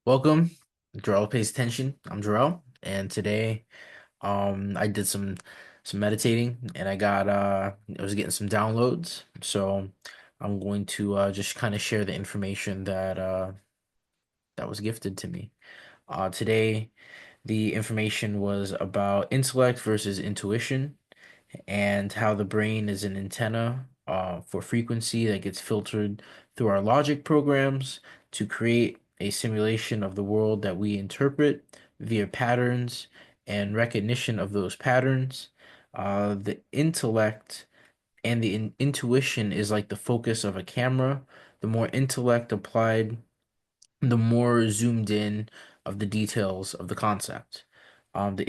Welcome, Jarrell Pays Attention. I'm Jarrell, and today I did some meditating and I was getting some downloads. So I'm going to just kind of share the information that was gifted to me. Today the information was about intellect versus intuition and how the brain is an antenna for frequency that gets filtered through our logic programs to create a simulation of the world that we interpret via patterns and recognition of those patterns. The intellect and the intuition is like the focus of a camera. The more intellect applied, the more zoomed in of the details of the concept. The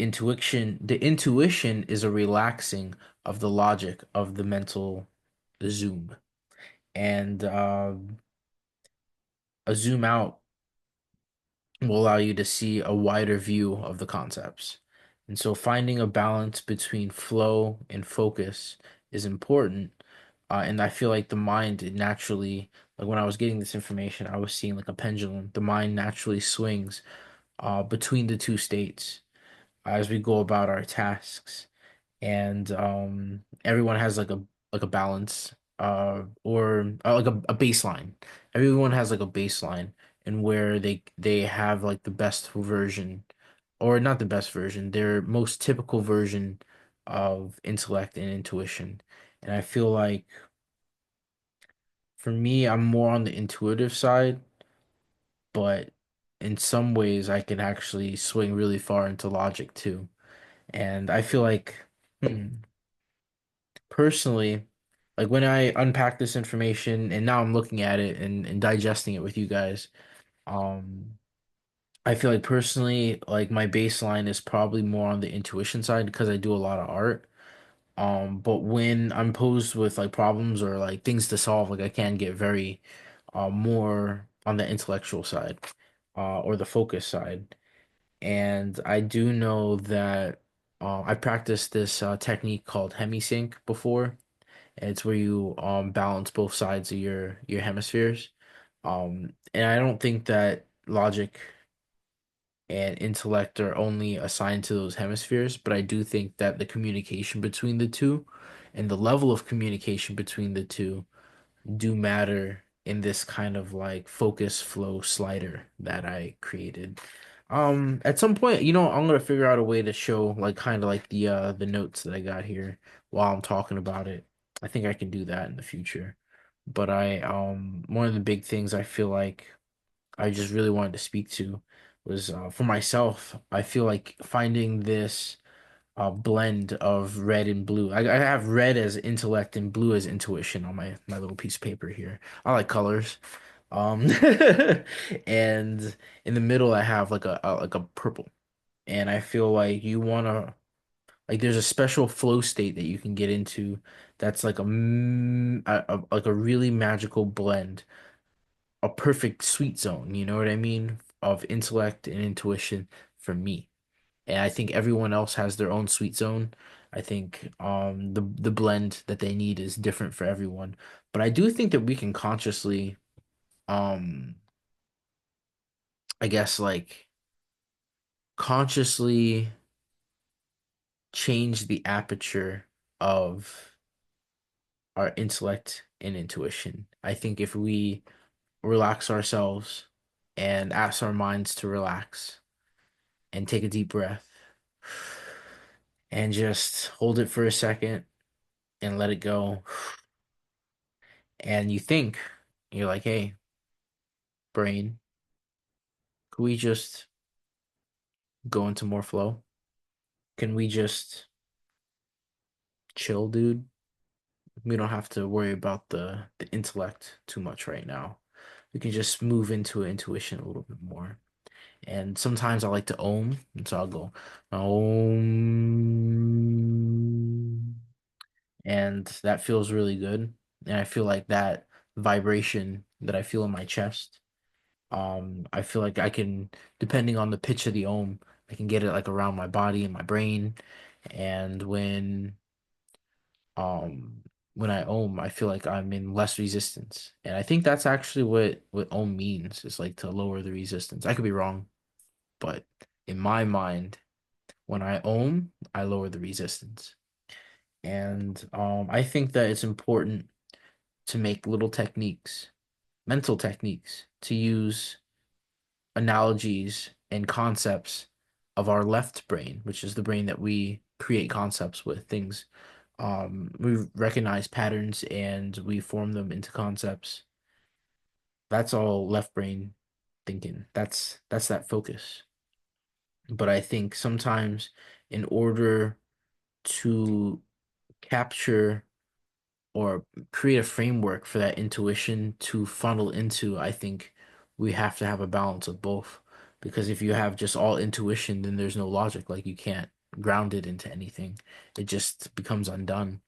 intuition is a relaxing of the logic of the mental zoom, and a zoom out will allow you to see a wider view of the concepts. And so, finding a balance between flow and focus is important. And I feel like the mind it naturally, like when I was getting this information, I was seeing like a pendulum. The mind naturally swings between the two states as we go about our tasks. And everyone has like a balance or like a baseline. Everyone has like a baseline and where they have like the best version or not the best version, their most typical version of intellect and intuition. And I feel like for me, I'm more on the intuitive side, but in some ways I can actually swing really far into logic too. And I feel like personally, like when I unpack this information and now I'm looking at it and digesting it with you guys, um, I feel like personally, like my baseline is probably more on the intuition side because I do a lot of art. But when I'm posed with like problems or like things to solve, like I can get very more on the intellectual side, or the focus side. And I do know that I practiced this technique called hemisync before. And it's where you balance both sides of your hemispheres. And I don't think that logic and intellect are only assigned to those hemispheres, but I do think that the communication between the two and the level of communication between the two do matter in this kind of like focus flow slider that I created. At some point, I'm gonna figure out a way to show like kind of like the notes that I got here while I'm talking about it. I think I can do that in the future. But one of the big things I feel like I just really wanted to speak to was for myself. I feel like finding this blend of red and blue. I have red as intellect and blue as intuition on my little piece of paper here. I like colors. Um, and in the middle I have like a purple. And I feel like you wanna like there's a special flow state that you can get into that's like like a really magical blend, a perfect sweet zone, you know what I mean, of intellect and intuition for me. And I think everyone else has their own sweet zone. I think the blend that they need is different for everyone. But I do think that we can consciously um I guess like consciously change the aperture of our intellect and intuition. I think if we relax ourselves and ask our minds to relax and take a deep breath and just hold it for a second and let it go. And you think, you're like, hey, brain, could we just go into more flow? Can we just chill, dude? We don't have to worry about the intellect too much right now. We can just move into intuition a little bit more. And sometimes I like to ohm, and so I'll go om, and that feels really good. And I feel like that vibration that I feel in my chest. I feel like I can, depending on the pitch of the ohm, I can get it like around my body and my brain. And when um when I ohm, I feel like I'm in less resistance. And I think that's actually what ohm means, is like to lower the resistance. I could be wrong, but in my mind, when I ohm, I lower the resistance. And I think that it's important to make little techniques, mental techniques, to use analogies and concepts of our left brain, which is the brain that we create concepts with things. We recognize patterns and we form them into concepts. That's all left brain thinking. That's that focus. But I think sometimes in order to capture or create a framework for that intuition to funnel into, I think we have to have a balance of both. Because if you have just all intuition, then there's no logic. Like you can't ground it into anything. It just becomes undone.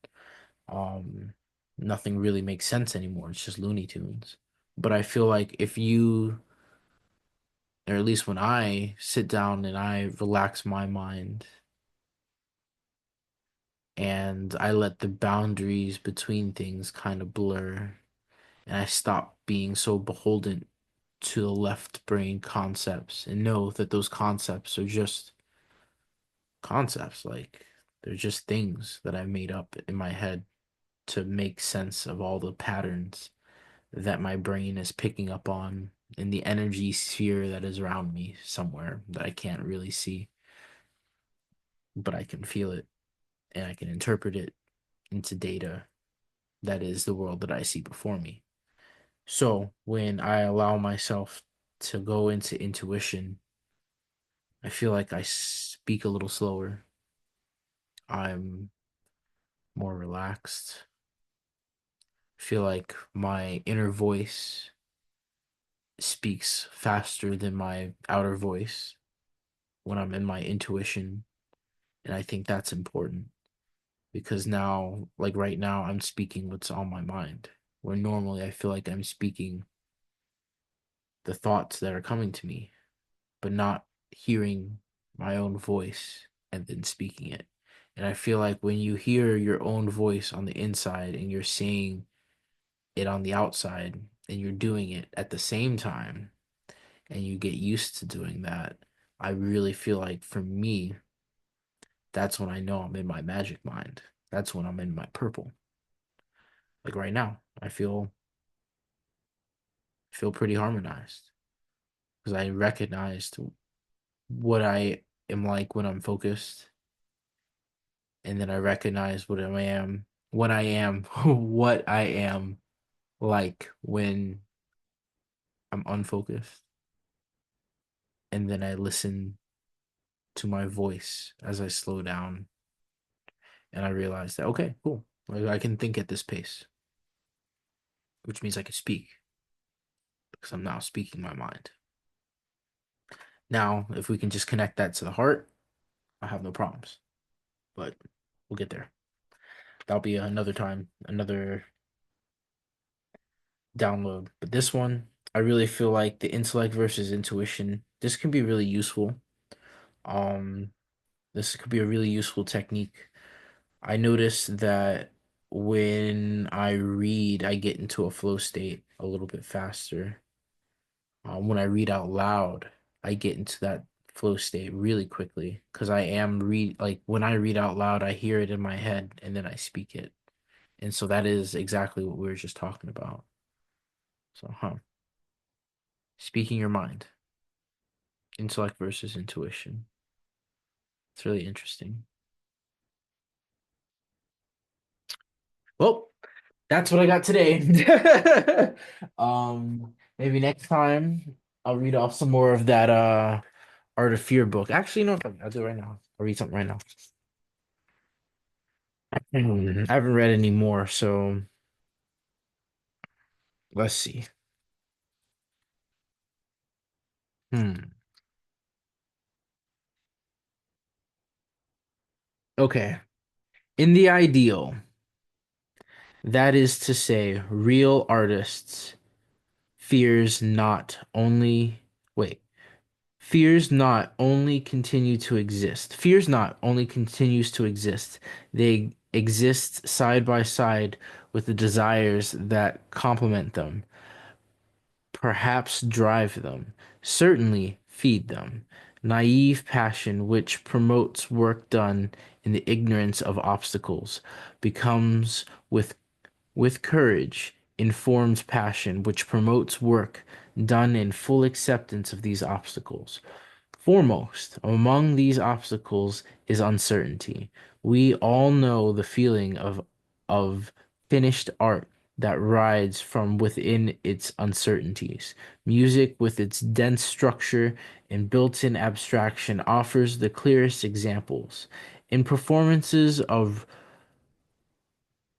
Um, Nothing really makes sense anymore. It's just Looney Tunes. But I feel like if you, or at least when I sit down and I relax my mind and I let the boundaries between things kind of blur, and I stop being so beholden to the left brain concepts and know that those concepts are just concepts. Like they're just things that I made up in my head to make sense of all the patterns that my brain is picking up on in the energy sphere that is around me somewhere that I can't really see, but I can feel it and I can interpret it into data that is the world that I see before me. So when I allow myself to go into intuition, I feel like I speak a little slower. I'm more relaxed. I feel like my inner voice speaks faster than my outer voice when I'm in my intuition. And I think that's important because now, like right now, I'm speaking what's on my mind. Where normally I feel like I'm speaking the thoughts that are coming to me, but not hearing my own voice and then speaking it. And I feel like when you hear your own voice on the inside and you're saying it on the outside and you're doing it at the same time and you get used to doing that, I really feel like for me, that's when I know I'm in my magic mind. That's when I'm in my purple. Like right now, I feel pretty harmonized because I recognized what I am like when I'm focused, and then I recognize what I am when I am what I am like when I'm unfocused, and then I listen to my voice as I slow down, and I realize that okay, cool, like I can think at this pace, which means I can speak because I'm now speaking my mind. Now, if we can just connect that to the heart, I have no problems, but we'll get there. That'll be another time, another download. But this one, I really feel like the intellect versus intuition, this can be really useful. Um, this could be a really useful technique. I notice that when I read, I get into a flow state a little bit faster. When I read out loud, I get into that flow state really quickly because I am read like when I read out loud, I hear it in my head and then I speak it. And so that is exactly what we were just talking about. So, speaking your mind, intellect versus intuition. It's really interesting. Well, that's what I got today. Maybe next time I'll read off some more of that Art of Fear book. Actually, no, I'll do it right now. I'll read something right now. I haven't read any more, so let's see. Hmm. Okay. In the ideal, that is to say, real artists fears not only wait, fears not only continue to exist. Fears not only continues to exist. They exist side by side with the desires that complement them, perhaps drive them, certainly feed them. Naive passion, which promotes work done in the ignorance of obstacles, becomes with courage, informs passion, which promotes work done in full acceptance of these obstacles. Foremost among these obstacles is uncertainty. We all know the feeling of finished art that rides from within its uncertainties. Music, with its dense structure and built-in abstraction, offers the clearest examples. In performances of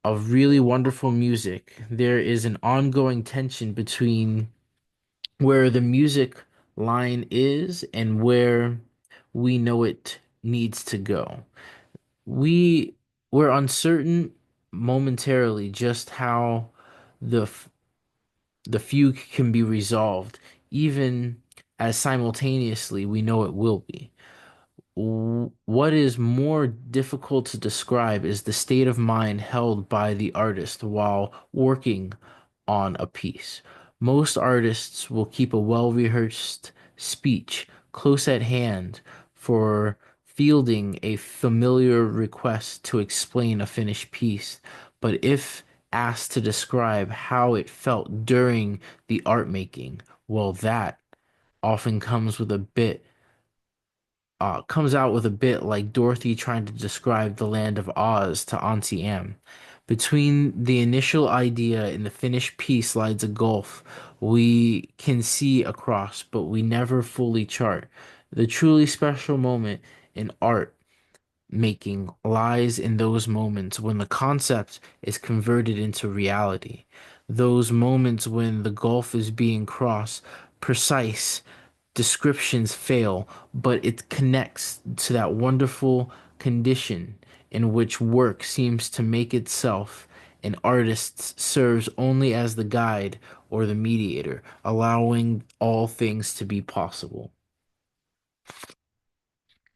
really wonderful music, there is an ongoing tension between where the music line is and where we know it needs to go. We we're uncertain momentarily just how the f- the fugue can be resolved, even as simultaneously we know it will be. What is more difficult to describe is the state of mind held by the artist while working on a piece. Most artists will keep a well-rehearsed speech close at hand for fielding a familiar request to explain a finished piece, but if asked to describe how it felt during the art making, well, that often comes out with a bit like Dorothy trying to describe the land of Oz to Auntie Em. Between the initial idea and the finished piece lies a gulf we can see across, but we never fully chart. The truly special moment in art making lies in those moments when the concept is converted into reality. Those moments when the gulf is being crossed, precise descriptions fail, but it connects to that wonderful condition in which work seems to make itself, and artist serves only as the guide or the mediator, allowing all things to be possible.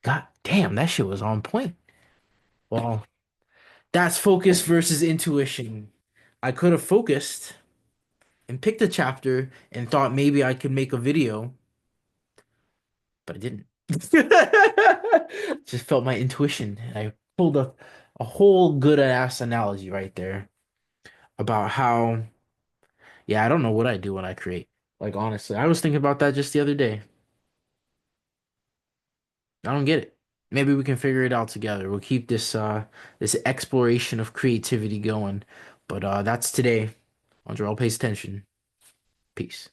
God damn, that shit was on point. Well, that's focus versus intuition. I could have focused and picked a chapter and thought maybe I could make a video, but I didn't. Just felt my intuition. And I pulled up a whole good ass analogy right there about how, yeah, I don't know what I do when I create. Like, honestly, I was thinking about that just the other day. I don't get it. Maybe we can figure it out together. We'll keep this exploration of creativity going. But that's today. Andre, all pays attention. Peace.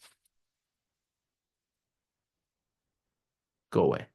Go away.